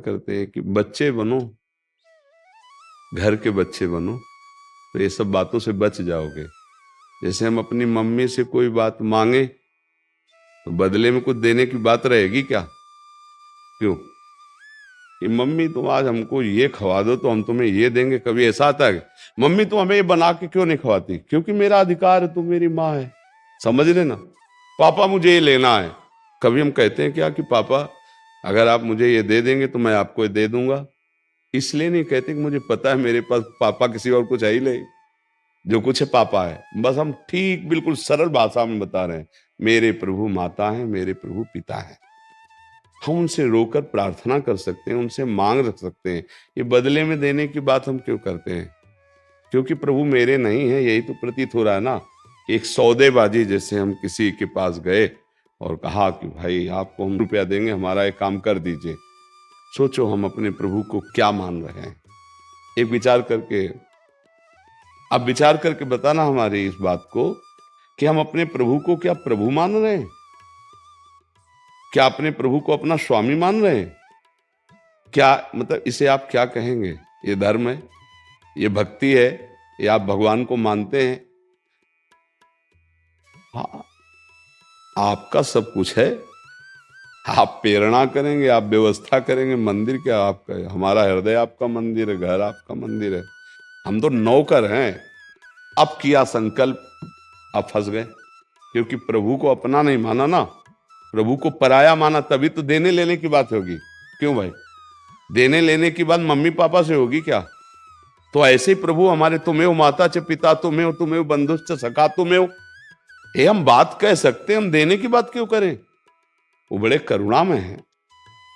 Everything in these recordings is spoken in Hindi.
करते हैं कि बच्चे बनो, घर के बच्चे बनो, तो ये सब बातों से बच जाओगे। जैसे हम अपनी मम्मी से कोई बात मांगे तो बदले में कुछ देने की बात रहेगी क्या? क्यों कि मम्मी तुम आज हमको ये खवा दो तो हम तुम्हें ये देंगे। कभी ऐसा आता है मम्मी तुम हमें ये बना के क्यों नहीं खवाती? क्योंकि मेरा अधिकार है, तुम मेरी माँ है। समझ लेना। पापा मुझे ये लेना है, कभी हम कहते हैं क्या कि पापा अगर आप मुझे ये दे देंगे तो मैं आपको ये दे दूंगा? इसलिए नहीं कहते कि मुझे पता है मेरे पास पापा किसी और कुछ है ही नहीं, जो कुछ है पापा है। बस हम ठीक बिल्कुल सरल भाषा में बता रहे हैं, मेरे प्रभु माता है, मेरे प्रभु पिता है। हम उनसे रोकर प्रार्थना कर सकते हैं, उनसे मांग रख सकते हैं। ये बदले में देने की बात हम क्यों करते हैं? क्योंकि प्रभु मेरे नहीं है, यही तो प्रतीत हो रहा है ना। एक सौदेबाजी जैसे हम किसी के पास गए और कहा कि भाई आपको हम रुपया देंगे, हमारा एक काम कर दीजिए। सोचो हम अपने प्रभु को क्या मान रहे हैं। एक विचार करके, अब विचार करके बताना हमारी इस बात को कि हम अपने प्रभु को क्या प्रभु मान रहे हैं? क्या अपने प्रभु को अपना स्वामी मान रहे हैं? क्या मतलब इसे आप क्या कहेंगे? ये धर्म है, ये भक्ति है, ये आप भगवान को मानते हैं? हाँ, आपका सब कुछ है, आप प्रेरणा करेंगे, आप व्यवस्था करेंगे। मंदिर क्या आपका है? हमारा हृदय आपका मंदिर है, घर आपका मंदिर है। हम तो नौकर हैं। अब किया संकल्प, अब फंस गए, क्योंकि प्रभु को अपना नहीं माना ना, प्रभु को पराया माना, तभी तो देने लेने की बात होगी। क्यों भाई? देने लेने की बात मम्मी पापा से होगी क्या? तो ऐसे ही प्रभु हमारे तुम्हें माता च पिता तुम्हें, तुम्हें बंधुश्च सखा तुम्हें, ये हम बात कह सकते हैं, हम देने की बात क्यों करें? वो बड़े करुणा में है।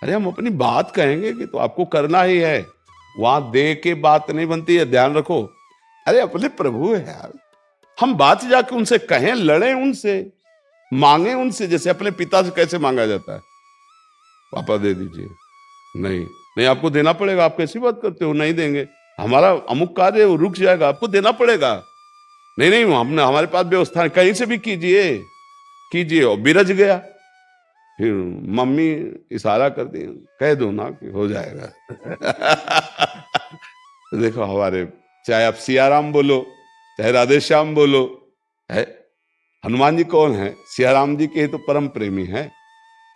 अरे हम अपनी बात कहेंगे कि तो आपको करना ही है, वहां दे के बात नहीं बनती है, ध्यान रखो। अरे अपने प्रभु है यार, हम बात जाके उनसे कहें, लड़ें उनसे, मांगे उनसे, जैसे अपने पिता से कैसे मांगा जाता है, पापा दे दीजिए। नहीं नहीं, आपको देना पड़ेगा। आप कैसी बात करते हो? नहीं देंगे, हमारा अमुक कार्य है वो रुक जाएगा, आपको देना पड़ेगा। नहीं नहीं, हमने हमारे पास व्यवस्था है, कहीं से भी कीजिए कीजिए। और बिरज गया, फिर मम्मी इशारा कर दी, कह दो ना कि हो जाएगा। तो देखो हमारे, चाहे आप सियाराम बोलो, चाहे राधे श्याम बोलो, है हनुमान जी कौन है? सियाराम जी के तो परम प्रेमी हैं।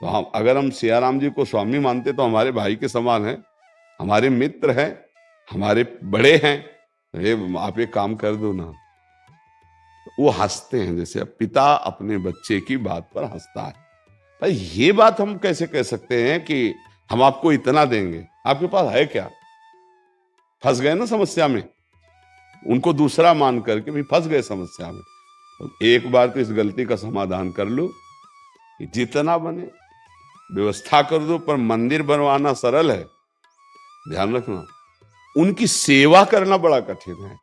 तो हम अगर हम सियाराम जी को स्वामी मानते तो हमारे भाई के समान हैं, हमारे मित्र हैं, हमारे बड़े हैं। ये आप एक काम कर दो ना। वो हंसते हैं, जैसे पिता अपने बच्चे की बात पर हंसता है। भाई ये बात हम कैसे कह सकते हैं कि हम आपको इतना देंगे? आपके पास है क्या? फंस गए ना समस्या में, उनको दूसरा मान करके भी फंस गए समस्या में। तो एक बार तो इस गलती का समाधान कर लो कि जितना बने व्यवस्था कर दो, पर मंदिर बनवाना सरल है, ध्यान रखना। उनकी सेवा करना बड़ा कठिन है।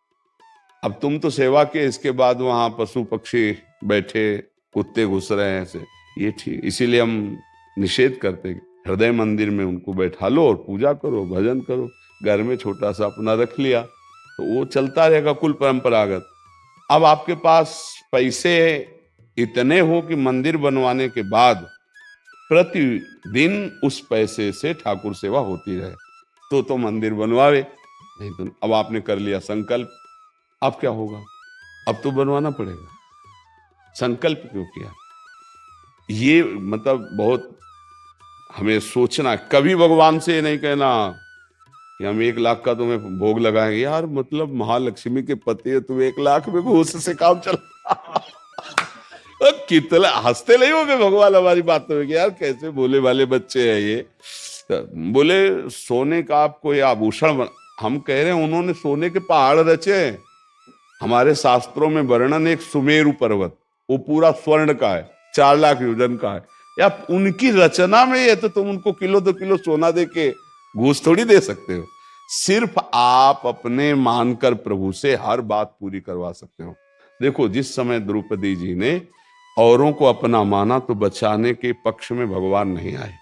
अब तुम तो सेवा के, इसके बाद वहां पशु पक्षी बैठे, कुत्ते घुस रहे हैं ऐसे, ये ठीक, इसीलिए हम निषेध करते हैं। हृदय मंदिर में उनको बैठा लो और पूजा करो, भजन करो। घर में छोटा सा अपना रख लिया तो वो चलता रहेगा, कुल परंपरागत। अब आपके पास पैसे इतने हो कि मंदिर बनवाने के बाद प्रतिदिन उस पैसे से ठाकुर सेवा होती रहे, तो मंदिर बनवावे। नहीं तो अब आपने कर लिया संकल्प, अब क्या होगा? अब तो बनवाना पड़ेगा। संकल्प क्यों किया? ये मतलब बहुत हमें सोचना। कभी भगवान से नहीं कहना कि हम 1 लाख का तुम्हें भोग लगाएंगे। यार मतलब महालक्ष्मी के पति है, तुम 1 लाख में घूस से काम चला। कितना हंसते नहीं होगे भगवान हमारी बातों में कि यार कैसे भोले वाले बच्चे हैं ये। बोले सोने का आपको ये आभूषण हम कह रहे हैं, उन्होंने सोने के पहाड़ रचे। हमारे शास्त्रों में वर्णन, एक सुमेरु पर्वत, वो पूरा स्वर्ण का है, 4 लाख योजन का है। या उनकी रचना में ये तो तुम उनको किलो 2 किलो सोना दे के घूस थोड़ी दे सकते हो। सिर्फ आप अपने मानकर प्रभु से हर बात पूरी करवा सकते हो। देखो जिस समय द्रौपदी जी ने औरों को अपना माना तो बचाने के पक्ष में भगवान नहीं आए।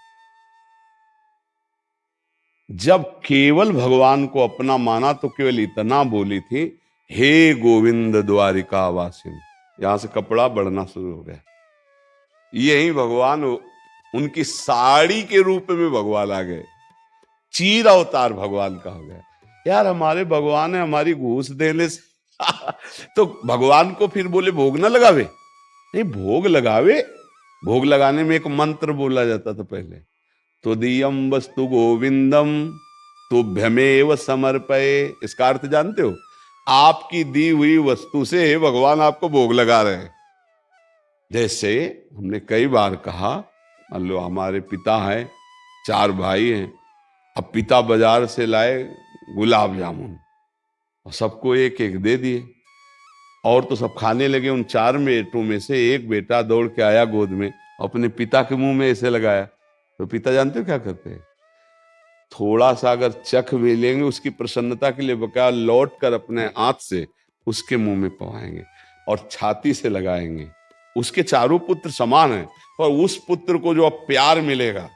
जब केवल भगवान को अपना माना तो केवल इतना बोली थी, हे गोविंद द्वारिका वासिन। यहां से कपड़ा बढ़ना शुरू हो गया। यही भगवान उनकी साड़ी के रूप में भगवान आ गए। चीर अवतार भगवान का हो गया। यार हमारे भगवान है, हमारी घूस देने से तो भगवान को फिर बोले भोग ना लगावे? नहीं, भोग लगावे। भोग लगाने में एक मंत्र बोला जाता था पहले, तो दियम वस्तु गोविंदम तुभ्यमेव समर्पये। इसका अर्थ जानते हो? आपकी दी हुई वस्तु से भगवान आपको भोग लगा रहे हैं। जैसे हमने कई बार कहा, मान लो हमारे पिता हैं, 4 भाई हैं, अब पिता बाजार से लाए गुलाब जामुन और सबको एक एक दे दिए, और तो सब खाने लगे। उन 4 बेटों में से एक बेटा दौड़ के आया गोद में, अपने पिता के मुंह में ऐसे लगाया, तो पिता जानते हो क्या करते हैं? थोड़ा सा अगर चख भी लेंगे, उसकी प्रसन्नता के लिए बकाया लौट कर अपने हाथ से उसके मुंह में पवाएंगे और छाती से लगाएंगे। उसके चारों पुत्र समान हैं, और उस पुत्र को जो अब प्यार मिलेगा,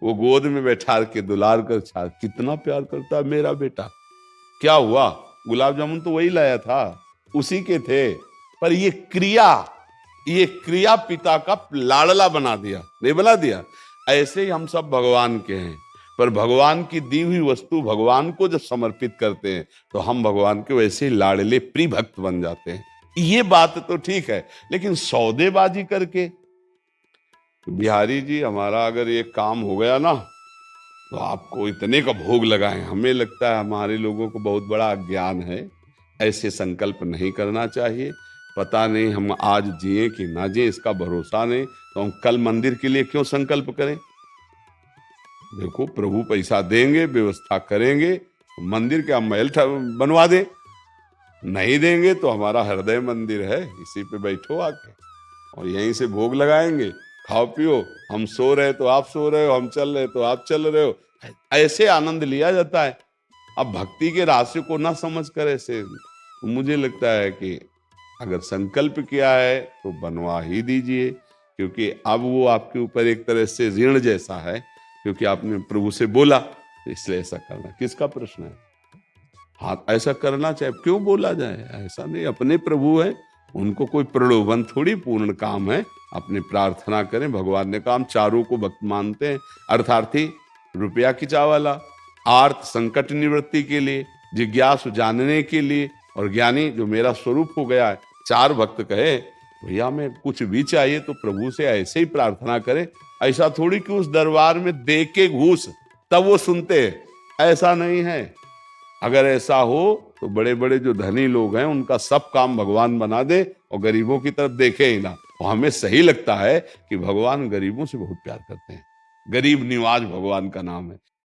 वो गोद में बैठा के दुलार कर कितना प्यार करता है मेरा बेटा। क्या हुआ? गुलाब जामुन तो वही लाया था, उसी के थे, पर ये क्रिया पिता का लाडला बना दिया, नहीं बना दिया? ऐसे ही हम सब भगवान के हैं, पर भगवान की दी हुई वस्तु भगवान को जब समर्पित करते हैं तो हम भगवान के वैसे ही लाडले प्रिय भक्त बन जाते हैं। ये बात तो ठीक है, लेकिन सौदेबाजी करके, बिहारी जी हमारा अगर ये काम हो गया ना तो आपको इतने का भोग लगाएं, हमें लगता है हमारे लोगों को बहुत बड़ा अज्ञान है। ऐसे संकल्प नहीं करना चाहिए। पता नहीं हम आज जिए कि ना जिए, इसका भरोसा नहीं, तो हम कल मंदिर के लिए क्यों संकल्प करें? देखो, प्रभु पैसा देंगे, व्यवस्था करेंगे, मंदिर के हम महल बनवा दें, नहीं देंगे तो हमारा हृदय मंदिर है, इसी पे बैठो आके और यहीं से भोग लगाएंगे, खाओ पियो। हम सो रहे तो आप सो रहे हो, हम चल रहे तो आप चल रहे हो, ऐसे आनंद लिया जाता है। अब भक्ति के रहस्य को ना समझ कर ऐसे, मुझे लगता है कि अगर संकल्प किया है तो बनवा ही दीजिए, क्योंकि अब वो आपके ऊपर एक तरह से ऋण जैसा है, क्योंकि आपने प्रभु से बोला, इसलिए ऐसा करना। किसका प्रश्न है? हाँ, ऐसा करना चाहिए, क्यों बोला जाए? ऐसा नहीं, अपने प्रभु है, उनको कोई प्रलोभन थोड़ी, पूर्ण काम है, अपने प्रार्थना करें। भगवान ने कहा हम चारों को भक्त मानते हैं, अर्थार्थी रुपया की चावाला, आर्त संकट निवृत्ति के लिए, जिज्ञासु जानने के लिए, और ज्ञानी जो मेरा स्वरूप हो गया है। 4 भक्त कहे भैया मैं कुछ भी चाहिए तो प्रभु से ऐसे ही प्रार्थना करें, ऐसा थोड़ी कि उस दरबार में दे के घूस तब वो सुनते हैं, ऐसा नहीं है। अगर ऐसा हो तो बड़े बड़े जो धनी लोग हैं उनका सब काम भगवान बना दे और गरीबों की तरफ देखे ही ना। और हमें सही लगता है कि भगवान गरीबों से बहुत प्यार करते हैं, गरीब निवाज भगवान का नाम है।